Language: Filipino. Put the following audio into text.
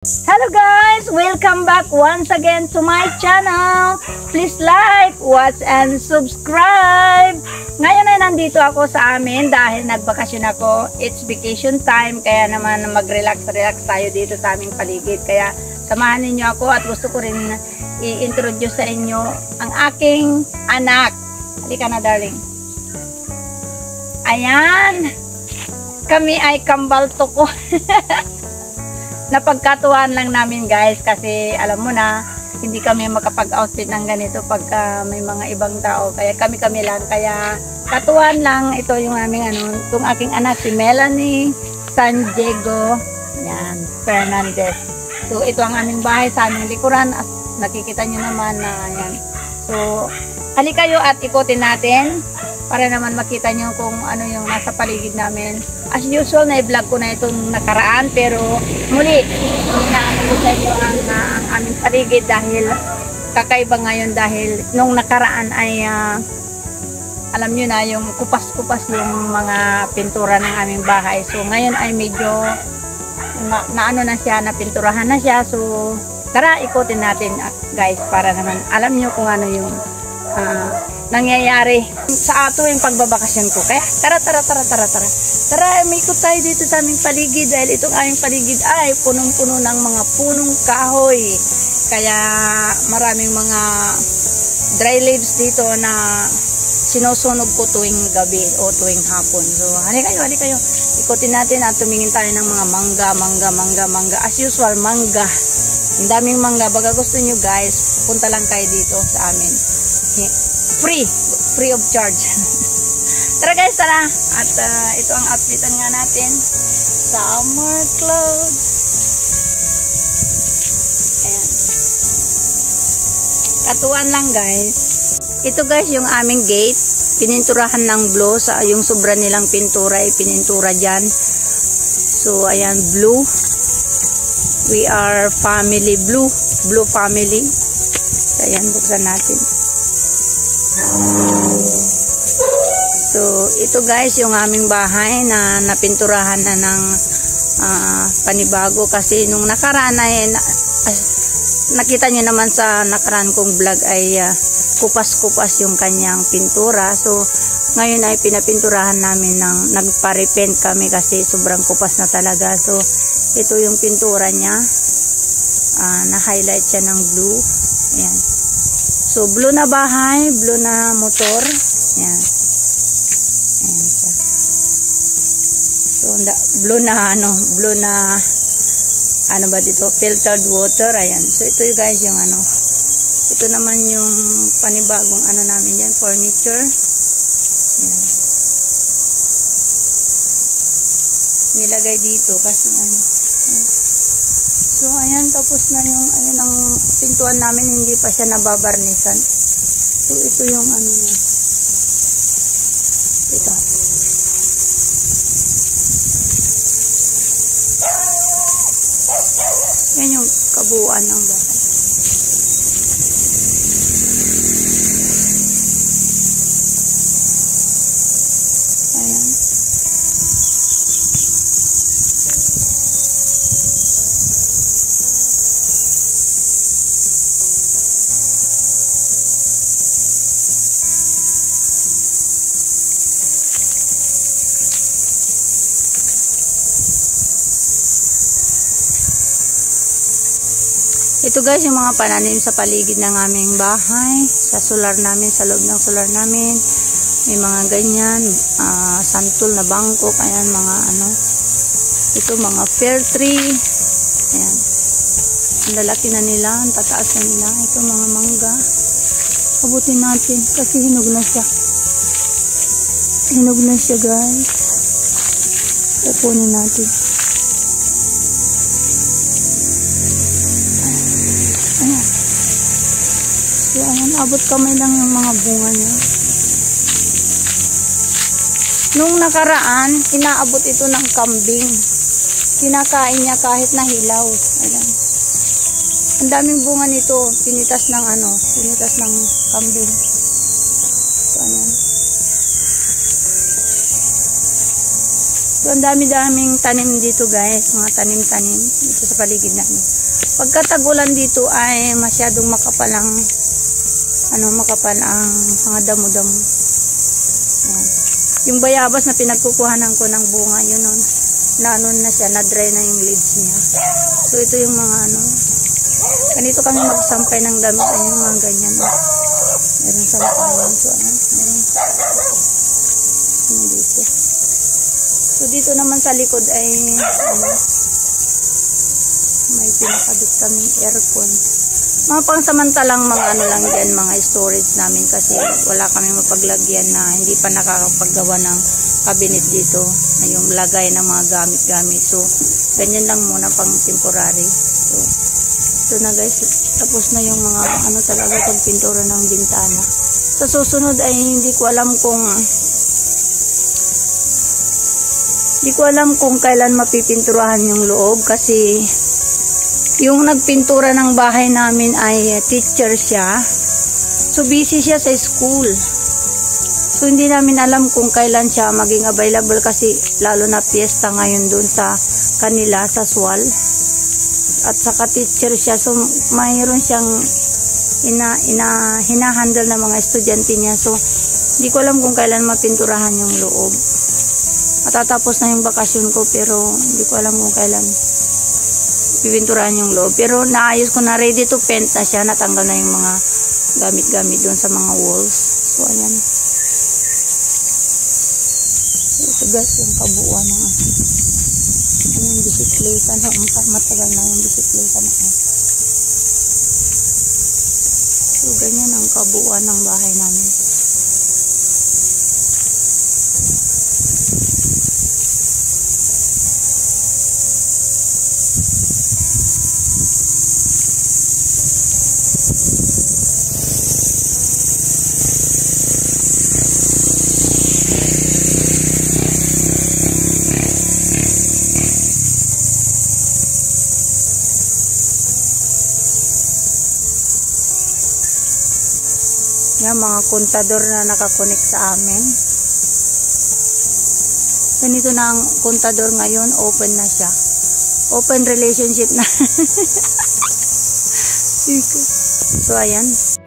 Hello guys! Welcome back once again to my channel. Please like, watch, and subscribe. Ngayon ay nandito ako sa amin dahil nagbakasyon ako. It's vacation time, kaya naman mag-relax tayo dito sa aming paligid. Kaya samahan ninyo ako at gusto ko rin i-introduce sa inyo ang aking anak. Halika na, darling. Ayan. Kami ay kambal toko. Napagkatuwaan lang namin guys kasi alam mo na hindi kami makapag-outfit ng ganito pagka may mga ibang tao, kaya kami lang, kaya katuwaan lang. Ito yung aming itong aking anak, si Melanie San Diego yan, Fernandez. So ito ang aming bahay sa aming likuran, as nakikita nyo naman na yan. So halika kayo at ikutin natin para naman makita nyo kung ano yung nasa paligid namin. As usual, na-vlog ko na itong nakaraan, pero muli, inaano ko sa inyo ang aming paligid dahil kakaiba ngayon dahil nung nakaraan ay alam nyo na yung kupas-kupas yung mga pintura ng aming bahay. So ngayon ay medyo naano na siya, napinturahan na siya. So tara, ikutin natin guys para naman alam nyo kung ano yung nangyayari sa tuwing pagbabakasyon ko. Kaya tara, may ikot tayo dito sa aming paligid dahil itong aming paligid ay punong-puno ng mga punong kahoy. Kaya maraming mga dry leaves dito na sinusunog ko tuwing gabi o tuwing hapon. So halika kayo, ikutin natin at tumingin tayo ng mga mangga. As usual, mangga. Ang daming mangga. Baga gusto nyo guys, punta lang kayo dito sa amin. Free of charge. Tara guys, tara. At ito ang outfitan nga natin. Summer clothes. Ayan. Katuan lang guys. Ito guys yung aming gate. Pininturahan ng blue. Yung sobra nilang pintura ay pinintura dyan. So ayan, blue. We are family blue. Blue family. Ayan, buksan natin. So ito guys yung aming bahay na napinturahan na ng panibago kasi nung nakaraan ay nakita nyo naman sa nakaraan kong vlog ay kupas-kupas yung kanyang pintura. So ngayon ay pinapinturahan namin ng nagpa-repaint kami kasi sobrang kupas na talaga. So ito yung pintura niya, na-highlight siya ng blue. Ayan. So blue na bahay, blue na motor. Ayan. Ayan siya. So blue na ano ba dito? Filtered water. Ayan. So ito yung guys yung ito naman yung panibagong namin yan, furniture. Ayan. Nilagay dito kasi So ayan, tapos na yung ang pintuan namin, hindi pa siya nababarnisan. So ito yung niya. Ito. Yan yung kabuuan ng bahay. Ayan. Ito guys yung mga pananim sa paligid ng aming bahay, sa solar namin, sa loob ng solar namin. May mga ganyan, santol na bangkok, ayan mga ito mga pear tree. Ayan. Ang lalaki na nila, ang tataas na nila. Ito mga mangga. Abutin natin kasi hinog na siya. Hinog na siya guys. Kukunin natin. Ayan. So, ayan, abot kamay lang yung mga bunga niya. Nung nakaraan, inaabot ito ng kambing. Kinakain niya kahit na hilaw. Ayan. Ang daming bunga nito, pinitas ng kambing. So, ayan. So, ang dami-daming tanim dito guys, mga tanim-tanim dito sa paligid namin. Pagkatagulan dito ay masyadong makapal ang makapal ang mga damo-damo. Yung bayabas na pinagkukuhanan ko ng bunga, yun nun, na siya, na-dry na yung leaves niya. So, ito yung mga ganito kami magsampay ng dami, yung mga ganyan. Meron sampayan. So, meron dito. So, dito naman sa likod ay, may pinakabit kaming aircon. Mga pangsamantalang mga lang dyan, mga storage namin kasi wala kami mapaglagyan na hindi pa nakakapaggawa ng cabinet dito na yung lagay ng mga gamit-gamit. So, ganyan lang muna pang temporary. So, ito na guys, tapos na yung mga talaga pagpintura ng bintana. Sa susunod ay hindi ko alam kung kailan mapipinturahan yung loob kasi yung nagpintura ng bahay namin ay teacher siya. So, busy siya sa school. So, hindi namin alam kung kailan siya maging available kasi lalo na piyesta ngayon doon sa kanila, sa Swal. At saka teacher siya. So, mayroon siyang hinahandle na mga estudyante niya. So, hindi ko alam kung kailan mapinturahan yung loob. Matatapos na yung bakasyon ko pero hindi ko alam kung kailan pipinturahan yung loob. Pero naayos ko na, ready to paint na siya. Natanggal na yung mga gamit-gamit doon sa mga walls. So, ayan. Ito guys, yung kabuuan ng yung bisikleta. Matagal na yung bisikleta na. So, ganyan ang kabuuan ng bahay namin. Yan, mga kontador na nakakonek sa amin. Ganito na ang kontador ngayon, open na siya. Open relationship na. So, ayan.